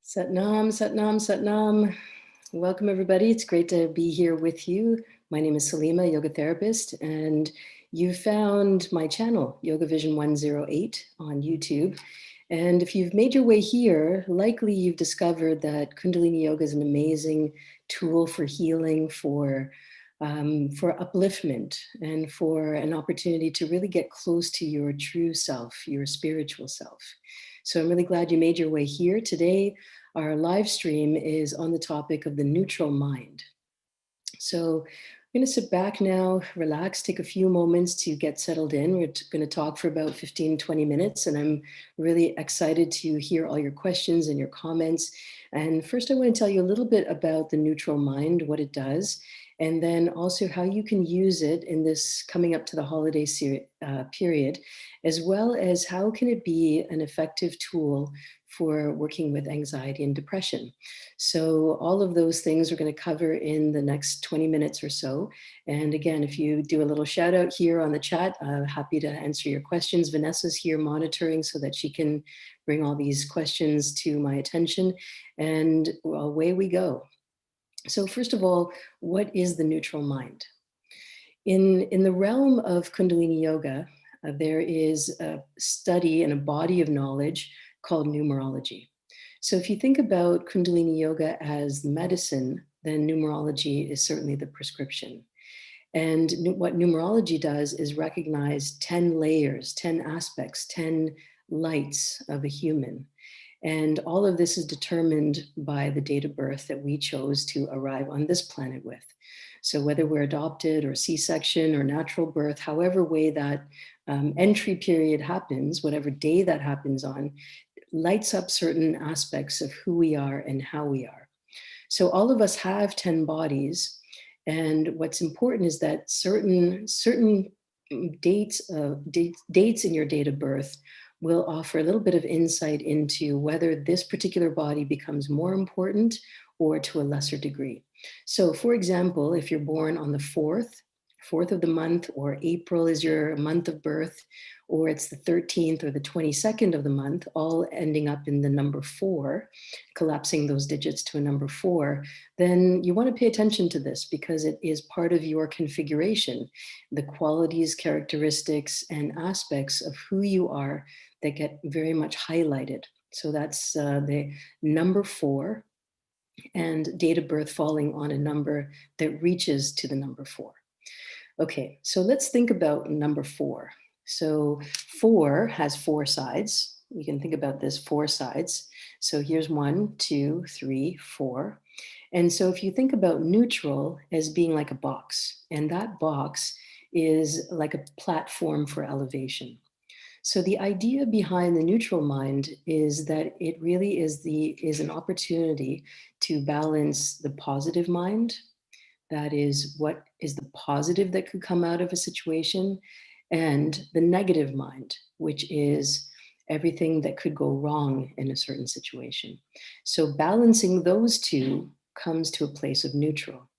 Satnam, Satnam, Satnam. Welcome, everybody. It's great to be here with you. My name is Salimah, yoga therapist, and you found my channel, YogaVision 108 on YouTube. And if you've made your way here, likely you've discovered that Kundalini Yoga is an amazing tool for healing, for upliftment, and for an opportunity to really get close to your true self, your spiritual self. So I'm really glad you made your way here. Today, our live stream is on the topic of the neutral mind. So I'm going to sit back now, relax, take a few moments to get settled in. We're going to talk for about 15, 20 minutes, and I'm really excited to hear all your questions and your comments. And first, I want to tell you a little bit about the neutral mind, what it does, and then also how you can use it in this coming up to the holiday period, as well as how can it be an effective tool for working with anxiety and depression. So all of those things we're going to cover in the next 20 minutes or so. And again, if you do a little shout out here on the chat, happy to answer your questions. Vanessa's here monitoring so that she can bring all these questions to my attention. And away we go. So first of all, what is the neutral mind? In the realm of Kundalini Yoga, there is a study and a body of knowledge called numerology. So if you think about Kundalini Yoga as the medicine, then numerology is certainly the prescription. And what numerology does is recognize 10 layers, 10 aspects, 10 lights of a human. And all of this is determined by the date of birth that we chose to arrive on this planet with. So whether we're adopted or C-section or natural birth, however way that entry period happens, whatever day that happens on, lights up certain aspects of who we are and how we are. So all of us have 10 bodies. And what's important is that certain dates in your date of birth will offer a little bit of insight into whether this particular body becomes more important or to a lesser degree. So for example, if you're born on the 4th of the month, or April is your month of birth, or it's the 13th or the 22nd of the month, all ending up in the number 4, collapsing those digits to a number 4, then you want to pay attention to this because it is part of your configuration, the qualities, characteristics, and aspects of who you are that get very much highlighted. So that's the number 4 and date of birth falling on a number that reaches to the number 4. Okay, so let's think about number 4. So 4 has 4 sides. You can think about this 4 sides. So here's 1, 2, 3, 4. And so if you think about neutral as being like a box, and that box is like a platform for elevation. So the idea behind the neutral mind is that it really is an opportunity to balance the positive mind. That is, what is the positive that could come out of a situation, and the negative mind, which is everything that could go wrong in a certain situation. So balancing those two comes to a place of neutral.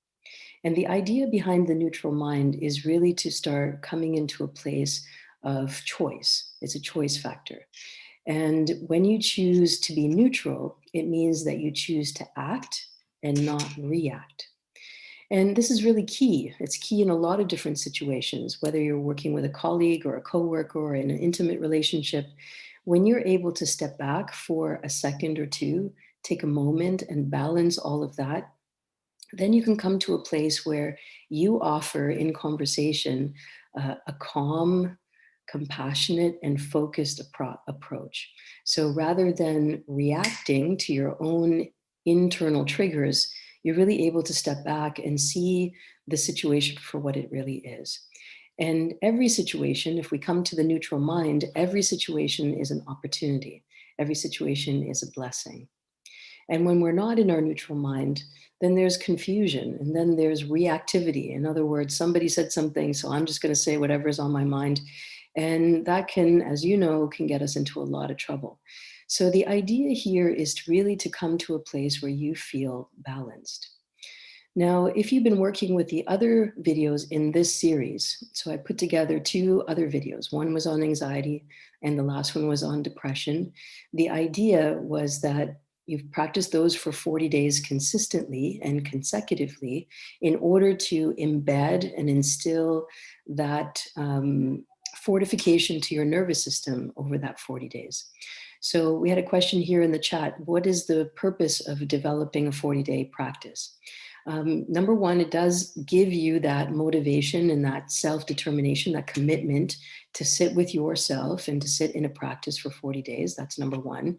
And the idea behind the neutral mind is really to start coming into a place of choice. It's a choice factor. And when you choose to be neutral, it means that you choose to act and not react. And this is really key. It's key in a lot of different situations, whether you're working with a colleague or a coworker or in an intimate relationship. When you're able to step back for a second or two, take a moment and balance all of that, then you can come to a place where you offer in conversation a calm, compassionate, and focused approach. So rather than reacting to your own internal triggers, you're really able to step back and see the situation for what it really is. And every situation, if we come to the neutral mind, every situation is an opportunity. Every situation is a blessing. And when we're not in our neutral mind, then there's confusion, and then there's reactivity. In other words, somebody said something, so I'm just going to say whatever's on my mind. And that can, as you know, can get us into a lot of trouble. So the idea here is to come to a place where you feel balanced. Now, if you've been working with the other videos in this series, so I put together 2 other videos. One was on anxiety and the last one was on depression. The idea was that You've practiced those for 40 days consistently and consecutively in order to embed and instill that fortification to your nervous system over that 40 days. So we had a question here in the chat. What is the purpose of developing a 40-day practice? Number one, it does give you that motivation and that self-determination, that commitment to sit with yourself and to sit in a practice for 40 days. That's number one.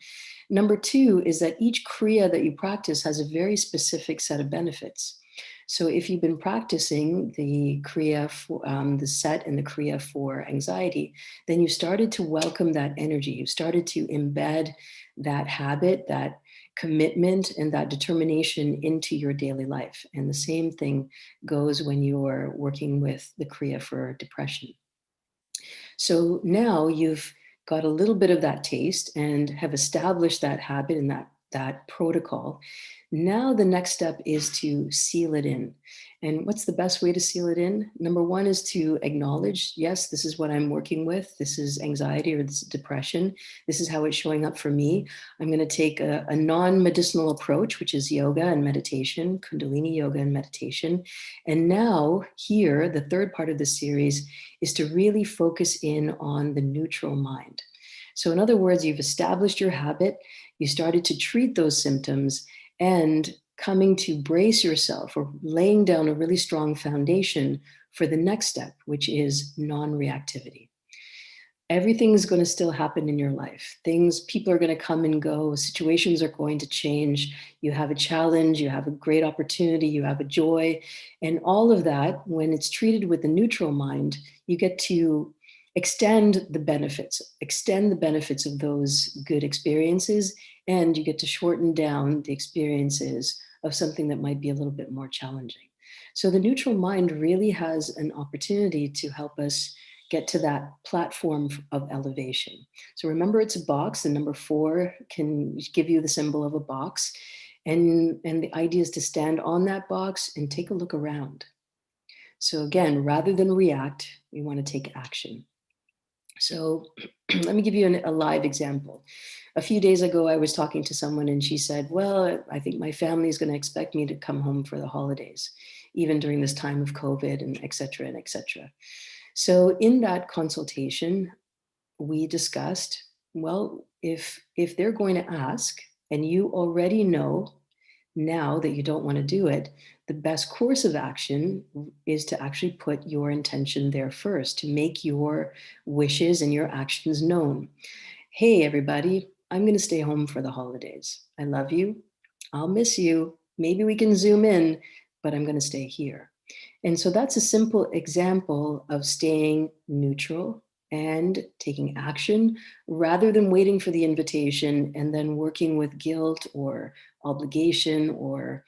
Number two is that each Kriya that you practice has a very specific set of benefits. So if you've been practicing the Kriya, for, the set and the Kriya for anxiety, then you started to welcome that energy. You started to embed that habit, that commitment, and that determination into your daily life. And the same thing goes when you're working with the Kriya for depression. So now you've got a little bit of that taste and have established that habit and that protocol. Now the next step is to seal it in. And what's the best way to seal it in? Number one is to acknowledge, yes, this is what I'm working with. This is anxiety or this is depression. This is how it's showing up for me. I'm going to take a non-medicinal approach, which is yoga and meditation, Kundalini Yoga and meditation. And now here, the third part of the series is to really focus in on the neutral mind. So in other words, you've established your habit, you started to treat those symptoms, and coming to brace yourself or laying down a really strong foundation for the next step, which is non-reactivity. Everything's going to still happen in your life. People are going to come and go. Situations are going to change. You have a challenge, you have a great opportunity, you have a joy. And all of that, when it's treated with a neutral mind, you get to extend the benefits of those good experiences, and you get to shorten down the experiences of something that might be a little bit more challenging. So the neutral mind really has an opportunity to help us get to that platform of elevation. So remember, it's a box. The number 4 can give you the symbol of a box. And the idea is to stand on that box and take a look around. So again, rather than react, we want to take action. So let me give you a live example. A few days ago, I was talking to someone and she said, well, I think my family is going to expect me to come home for the holidays, even during this time of COVID and et cetera and et cetera. So in that consultation, we discussed, well, if they're going to ask and you already know now that you don't want to do it, the best course of action is to actually put your intention there first, to make your wishes and your actions known. Hey, everybody, I'm going to stay home for the holidays. I love you. I'll miss you. Maybe we can Zoom in, but I'm going to stay here. And so that's a simple example of staying neutral and taking action rather than waiting for the invitation and then working with guilt or obligation or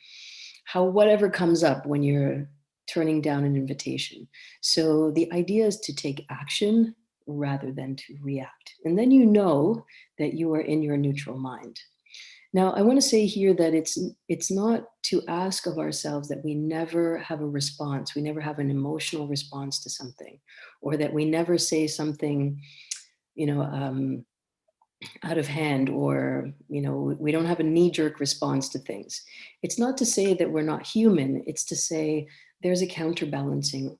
whatever comes up when you're turning down an invitation. So the idea is to take action rather than to react. And then you know that you are in your neutral mind. Now, I want to say here that it's not to ask of ourselves that we never have a response, we never have an emotional response to something, or that we never say something, out of hand, or, we don't have a knee-jerk response to things. It's not to say that we're not human, it's to say there's a counterbalancing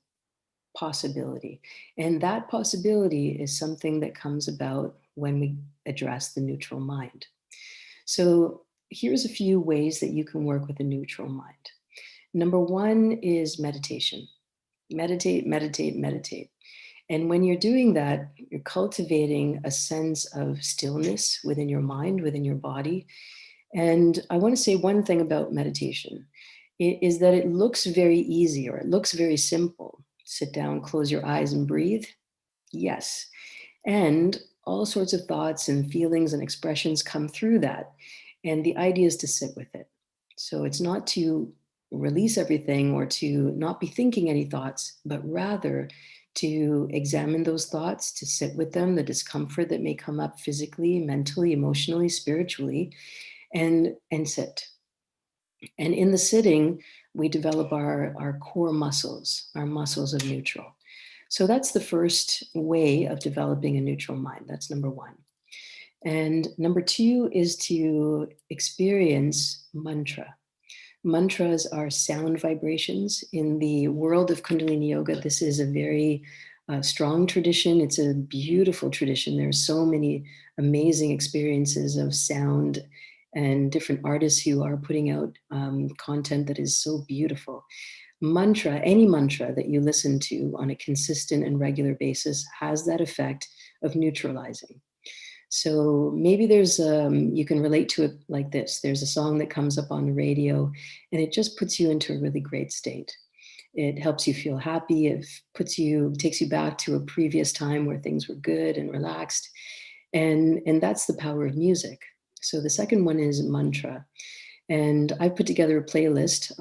possibility. And that possibility is something that comes about when we address the neutral mind. So here's a few ways that you can work with a neutral mind. Number 1 is meditation. Meditate, meditate, meditate. And when you're doing that, you're cultivating a sense of stillness within your mind, within your body. And I want to say one thing about meditation is that it looks very easy, or it looks very simple. Sit down, close your eyes and breathe. Yes. And all sorts of thoughts and feelings and expressions come through that. And the idea is to sit with it. So it's not to release everything or to not be thinking any thoughts, but rather to examine those thoughts, to sit with them, the discomfort that may come up physically, mentally, emotionally, spiritually, and sit. And in the sitting, we develop our core muscles, our muscles of neutral. So that's the first way of developing a neutral mind. That's number 1. And number 2 is to experience mantra. Mantras are sound vibrations. In the world of Kundalini Yoga, this is a very strong tradition. It's a beautiful tradition. There are so many amazing experiences of sound and different artists who are putting out content that is so beautiful. Mantra, any mantra that you listen to on a consistent and regular basis has that effect of neutralizing. So maybe there's, you can relate to it like this. There's a song that comes up on the radio and it just puts you into a really great state. It helps you feel happy. It takes you back to a previous time where things were good and relaxed. And that's the power of music. So the second one is mantra. And I put together a playlist.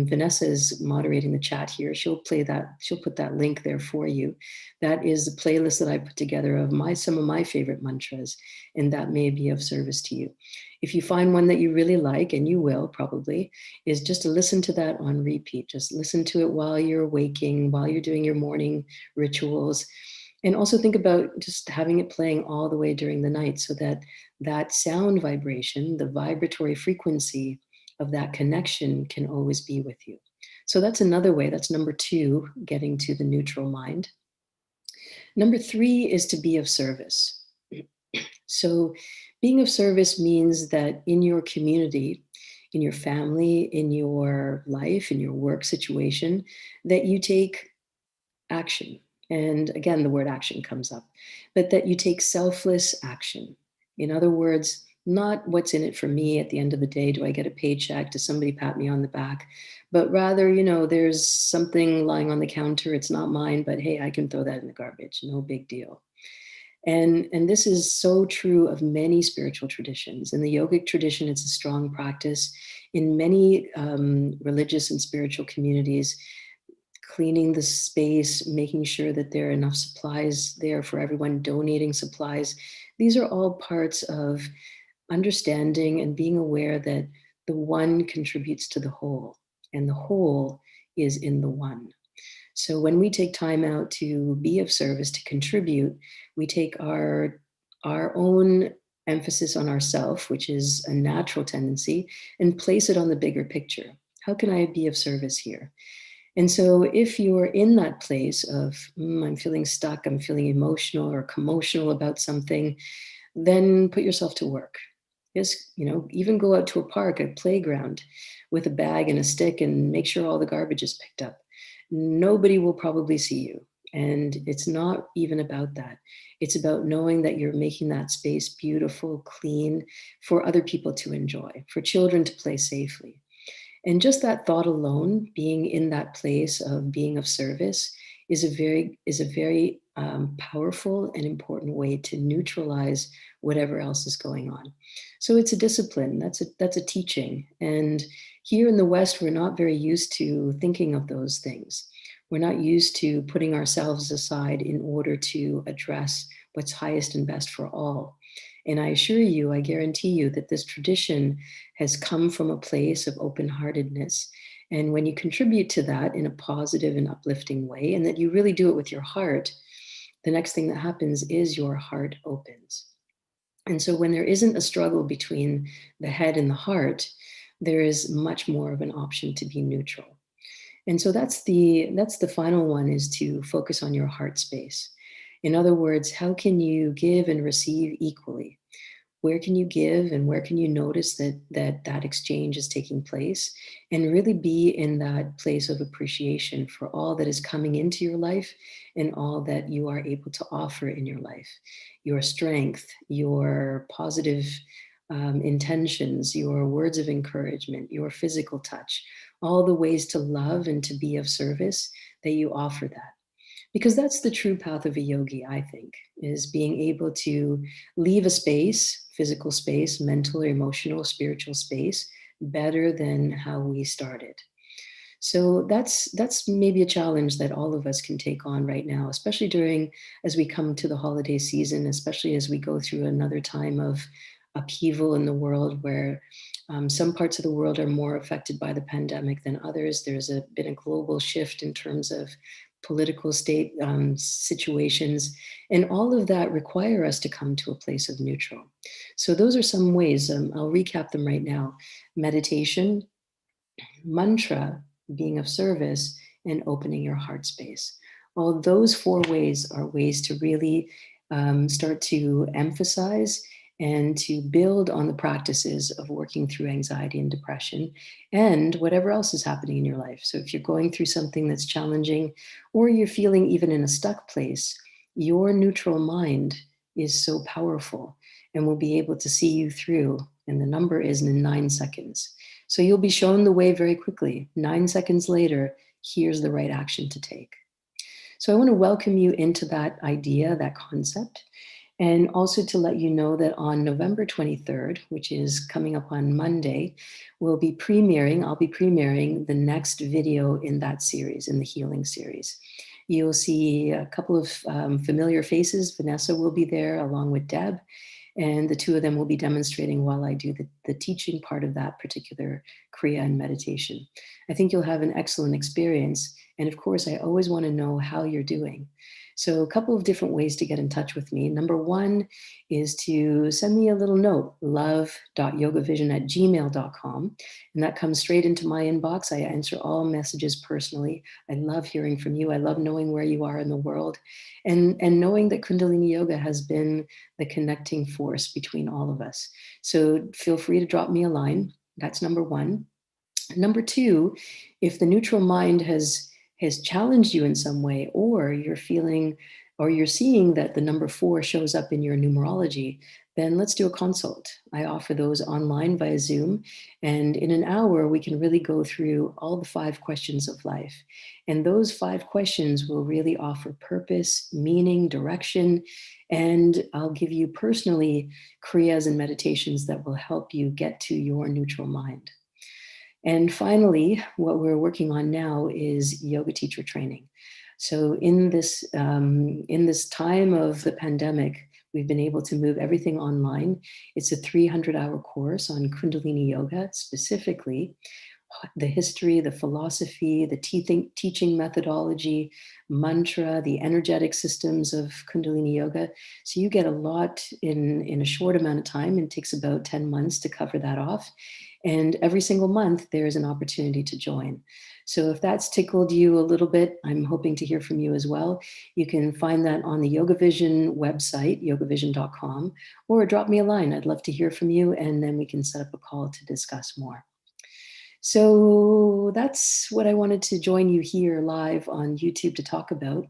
Vanessa is moderating the chat here. She'll put that link there for you. That is the playlist that I put together of some of my favorite mantras, and that may be of service to you. If you find one that you really like, and you will probably, is just to listen to that on repeat. Just listen to it while you're waking, while you're doing your morning rituals. And also think about just having it playing all the way during the night so that that sound vibration, the vibratory frequency of that connection can always be with you. So that's another way. That's number 2, getting to the neutral mind. Number 3 is to be of service. So being of service means that in your community, in your family, in your life, in your work situation, that you take action. And again, the word action comes up, but that you take selfless action. In other words, not what's in it for me at the end of the day. Do I get a paycheck? Does somebody pat me on the back? But rather, there's something lying on the counter. It's not mine, but hey, I can throw that in the garbage. No big deal. And this is so true of many spiritual traditions. In the yogic tradition, it's a strong practice. In many religious and spiritual communities, cleaning the space, making sure that there are enough supplies there for everyone, donating supplies. These are all parts of understanding and being aware that the one contributes to the whole, and the whole is in the one. So when we take time out to be of service, to contribute, we take our own emphasis on ourself, which is a natural tendency, and place it on the bigger picture. How can I be of service here? And so if you're in that place of, I'm feeling stuck, I'm feeling emotional or commotional about something, then put yourself to work. Just, even go out to a park, a playground with a bag and a stick and make sure all the garbage is picked up. Nobody will probably see you. And it's not even about that. It's about knowing that you're making that space beautiful, clean for other people to enjoy, for children to play safely. And just that thought alone, being in that place of being of service, is a very powerful and important way to neutralize whatever else is going on. So it's a discipline. That's a teaching. And here in the West, we're not very used to thinking of those things. We're not used to putting ourselves aside in order to address what's highest and best for all. And I assure you, I guarantee you that this tradition has come from a place of open-heartedness. And when you contribute to that in a positive and uplifting way, and that you really do it with your heart, the next thing that happens is your heart opens. And so when there isn't a struggle between the head and the heart, there is much more of an option to be neutral. And so that's the final one, is to focus on your heart space. In other words, how can you give and receive equally? Where can you give and where can you notice that exchange is taking place, and really be in that place of appreciation for all that is coming into your life and all that you are able to offer in your life. Your strength, your positive intentions, your words of encouragement, your physical touch, all the ways to love and to be of service, that you offer that. Because that's the true path of a yogi, I think, is being able to leave a space, physical space, mental or emotional, spiritual space, better than how we started. So that's maybe a challenge that all of us can take on right now, especially as we come to the holiday season, especially as we go through another time of upheaval in the world, where some parts of the world are more affected by the pandemic than others. There's been a global shift in terms of political state situations, and all of that require us to come to a place of neutral. So those are some ways. I'll recap them right now. Meditation, mantra, being of service, and opening your heart space. All those 4 ways are ways to really start to emphasize and to build on the practices of working through anxiety and depression and whatever else is happening in your life. So if you're going through something that's challenging, or you're feeling even in a stuck place, your neutral mind is so powerful and will be able to see you through. And the number is in 9 seconds. So you'll be shown the way very quickly. 9 seconds later, here's the right action to take. So I want to welcome you into that idea, that concept, and also to let you know that on November 23rd, which is coming up on Monday, I'll be premiering the next video in that series, in the healing series. You'll see a couple of familiar faces. Vanessa will be there along with Deb, and the 2 of them will be demonstrating while I do the teaching part of that particular Kriya and meditation. I think you'll have an excellent experience. And of course, I always want to know how you're doing. So a couple of different ways to get in touch with me. Number 1 is to send me a little note, love.yogavision@gmail.com. And that comes straight into my inbox. I answer all messages personally. I love hearing from you. I love knowing where you are in the world, and knowing that Kundalini Yoga has been the connecting force between all of us. So feel free to drop me a line. That's number 1. Number 2, if the neutral mind has challenged you in some way, or you're feeling, or you're seeing that the number 4 shows up in your numerology, then let's do a consult. I offer those online via Zoom. And in an hour, we can really go through all the 5 questions of life. And those 5 questions will really offer purpose, meaning, direction. And I'll give you personally kriyas and meditations that will help you get to your neutral mind. And finally, what we're working on now is yoga teacher training. So in this time of the pandemic, we've been able to move everything online. It's a 300-hour course on Kundalini Yoga, specifically the history, the philosophy, the teaching methodology, mantra, the energetic systems of Kundalini Yoga. So you get a lot in a short amount of time. It takes about 10 months to cover that off. And every single month, there's an opportunity to join. So if that's tickled you a little bit, I'm hoping to hear from you as well. You can find that on the YogaVision website, yogavision.com, or drop me a line. I'd love to hear from you, and then we can set up a call to discuss more. So that's what I wanted to join you here live on YouTube to talk about.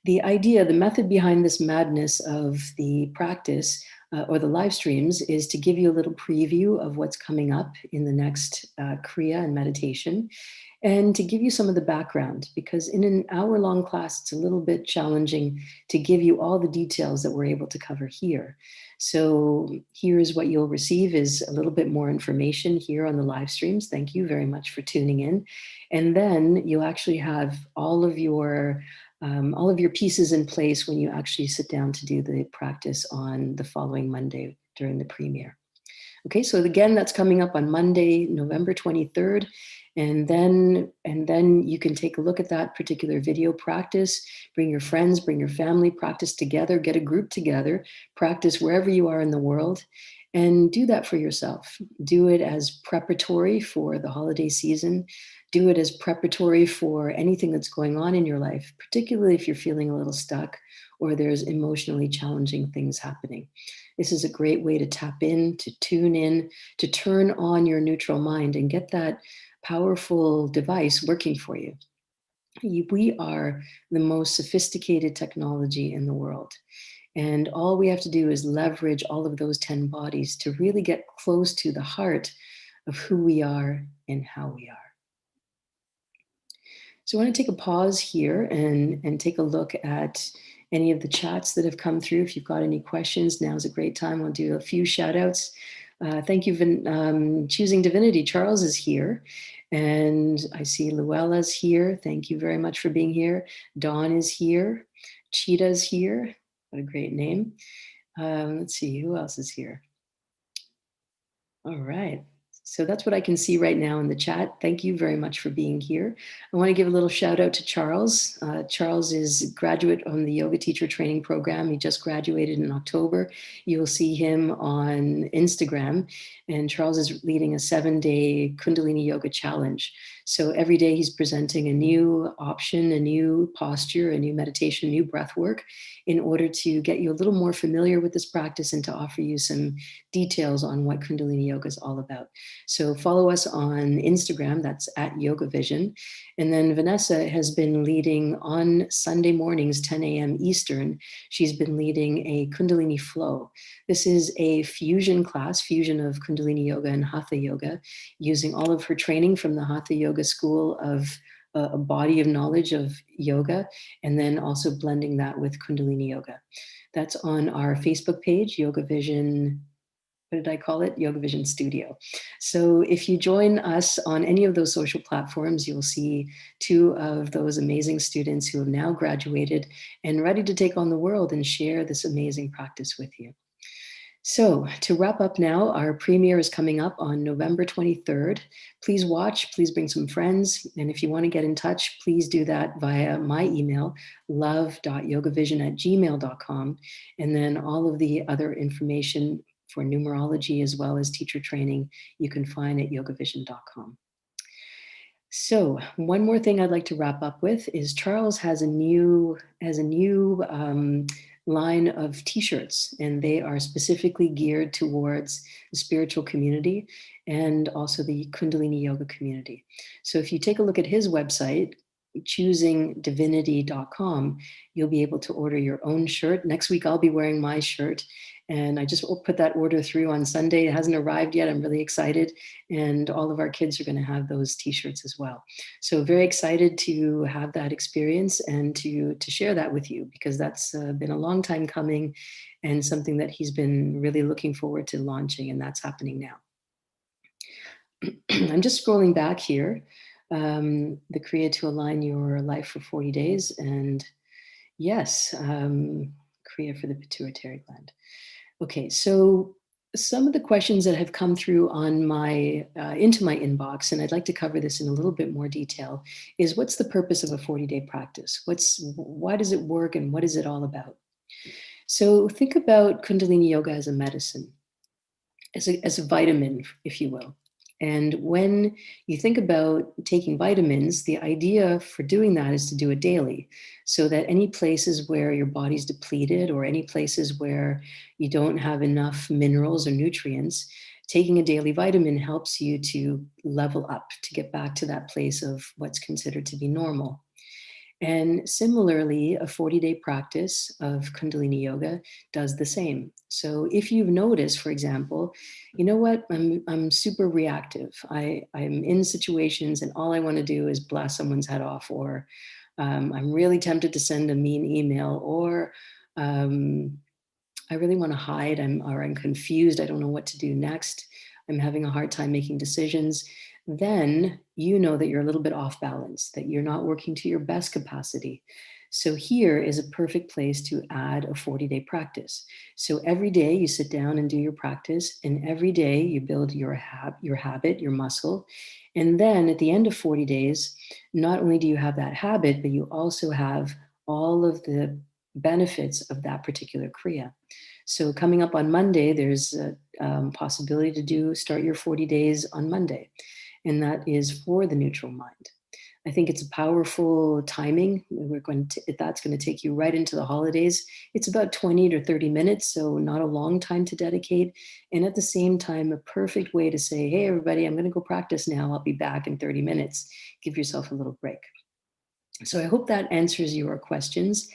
The idea, the method behind this madness of the practice or the live streams is to give you a little preview of what's coming up in the next Kriya and meditation, and to give you some of the background, because in an hour-long class, it's a little bit challenging to give you all the details that we're able to cover here. So here's what you'll receive is a little bit more information here on the live streams. Thank you very much for tuning in. And then you'll actually have all of your pieces in place when you actually sit down to do the practice on the following Monday during the premiere. Okay, so again, that's coming up on Monday, November 23rd. And then you can take a look at that particular video practice, bring your friends, bring your family, practice together, get a group together, practice wherever you are in the world, and do that for yourself. Do it as preparatory for the holiday season. Do it as preparatory for anything that's going on in your life, particularly if you're feeling a little stuck or there's emotionally challenging things happening. This is a great way to tap in, to tune in, to turn on your neutral mind and get that powerful device working for you. We are the most sophisticated technology in the world. And all we have to do is leverage all of those 10 bodies to really get close to the heart of who we are and how we are. So I want to take a pause here and take a look at any of the chats that have come through. If you've got any questions, now's a great time. I'll do a few shout outs. Thank you for choosing Divinity. Charles is here. And I see Luella's here. Thank you very much for being here. Dawn is here. Cheetah's here. What a great name. Let's see, who else is here? All right. So that's what I can see right now in the chat. Thank you very much for being here. I want to give a little shout out to Charles. Charles is a graduate on the yoga teacher training program. He just graduated in October. You will see him on Instagram. And Charles is leading a 7-day Kundalini Yoga challenge. So every day he's presenting a new option, a new posture, a new meditation, new breath work in order to get you a little more familiar with this practice and to offer you some details on what Kundalini Yoga is all about. So follow us on Instagram, that's at YogaVision. And then Vanessa has been leading on Sunday mornings, 10 a.m. Eastern. She's been leading a Kundalini flow. This is a fusion class, fusion of Kundalini Yoga and Hatha Yoga, using all of her training from the Hatha Yoga school of a body of knowledge of yoga, and then also blending that with Kundalini Yoga. That's on our Facebook page, YogaVision. What did I call it? YogaVision Studio. So if you join us on any of those social platforms, you'll see 2 of those amazing students who have now graduated and ready to take on the world and share this amazing practice with you. So to wrap up now, our premiere is coming up on November 23rd. Please watch, please bring some friends. And if you want to get in touch, please do that via my email, love.yogavision@gmail.com. And then all of the other information for numerology as well as teacher training, you can find at yogavision.com. So one more thing I'd like to wrap up with is Charles has a new line of t-shirts, and they are specifically geared towards the spiritual community and also the Kundalini Yoga community. So if you take a look at his website, choosingdivinity.com, you'll be able to order your own shirt. Next week, I'll be wearing my shirt. And I just put that order through on Sunday. It hasn't arrived yet. I'm really excited. And all of our kids are going to have those t-shirts as well. So very excited to have that experience and to share that with you, because that's been a long time coming and something that he's been really looking forward to launching, and that's happening now. I'm just scrolling back here. The Kriya to align your life for 40 days. And yes, Kriya for the pituitary gland. Okay, so some of the questions that have come through on my into my inbox, and I'd like to cover this in a little bit more detail, is what's the purpose of a 40-day practice? Why does it work, and what is it all about? So think about Kundalini Yoga as a medicine, as a vitamin, if you will. And when you think about taking vitamins, the idea for doing that is to do it daily, so that any places where your body's depleted or any places where you don't have enough minerals or nutrients, taking a daily vitamin helps you to level up, to get back to that place of what's considered to be normal. And similarly, a 40-day practice of Kundalini Yoga does the same. So if you've noticed, for example, you know what, I'm super reactive. I'm in situations and all I want to do is blast someone's head off, or I'm really tempted to send a mean email, or I really want to hide, or I'm confused, I don't know what to do next, I'm having a hard time making decisions. Then you know that you're a little bit off balance, that you're not working to your best capacity. So here is a perfect place to add a 40-day practice. So every day you sit down and do your practice, and every day you build your habit, your muscle. And then at the end of 40 days, not only do you have that habit, but you also have all of the benefits of that particular Kriya. So coming up on Monday, there's a possibility to start your 40 days on Monday. And that is for the neutral mind. I think it's a powerful timing. That's going to take you right into the holidays. It's about 20 to 30 minutes, so not a long time to dedicate. And at the same time, a perfect way to say, hey, everybody, I'm going to go practice now. I'll be back in 30 minutes. Give yourself a little break. So I hope that answers your questions.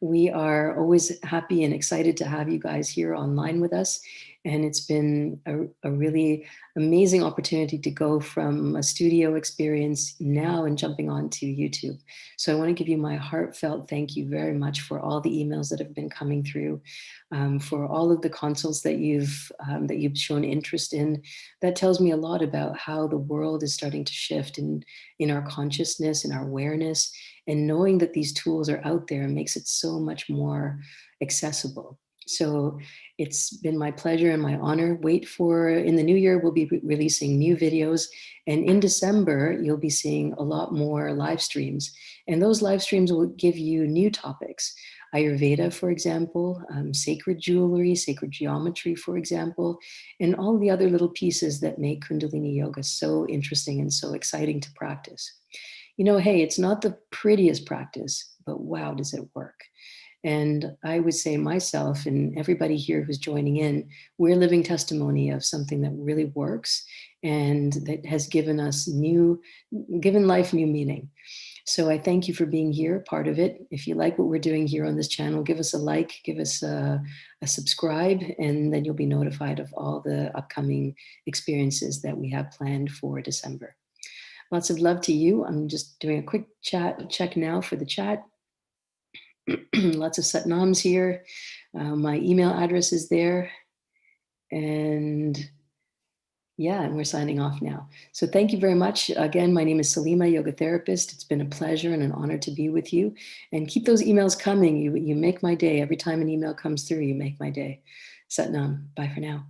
We are always happy and excited to have you guys here online with us. And it's been a really amazing opportunity to go from a studio experience now and jumping on to YouTube. So I want to give you my heartfelt thank you very much for all the emails that have been coming through, for all of the consults that you've shown interest in. That tells me a lot about how the world is starting to shift in our consciousness, in our awareness, and knowing that these tools are out there makes it so much more accessible. So it's been my pleasure and my honor. Wait for, in the new year, we'll be releasing new videos. And in December, you'll be seeing a lot more live streams. And those live streams will give you new topics. Ayurveda, for example, sacred jewelry, sacred geometry, for example, and all the other little pieces that make Kundalini Yoga so interesting and so exciting to practice. You know, hey, it's not the prettiest practice, but wow, does it work? And I would say myself and everybody here who's joining in, we're living testimony of something that really works and that has given life new meaning. So I thank you for being here, part of it. If you like what we're doing here on this channel, give us a like, give us a subscribe, and then you'll be notified of all the upcoming experiences that we have planned for December. Lots of love to you. I'm just doing a quick check now for the chat. Lots of Satnams here. My email address is there. And yeah, and we're signing off now. So thank you very much. Again, my name is Salimah, yoga therapist. It's been a pleasure and an honor to be with you. And keep those emails coming. You make my day. Every time an email comes through, you make my day. Satnam. Bye for now.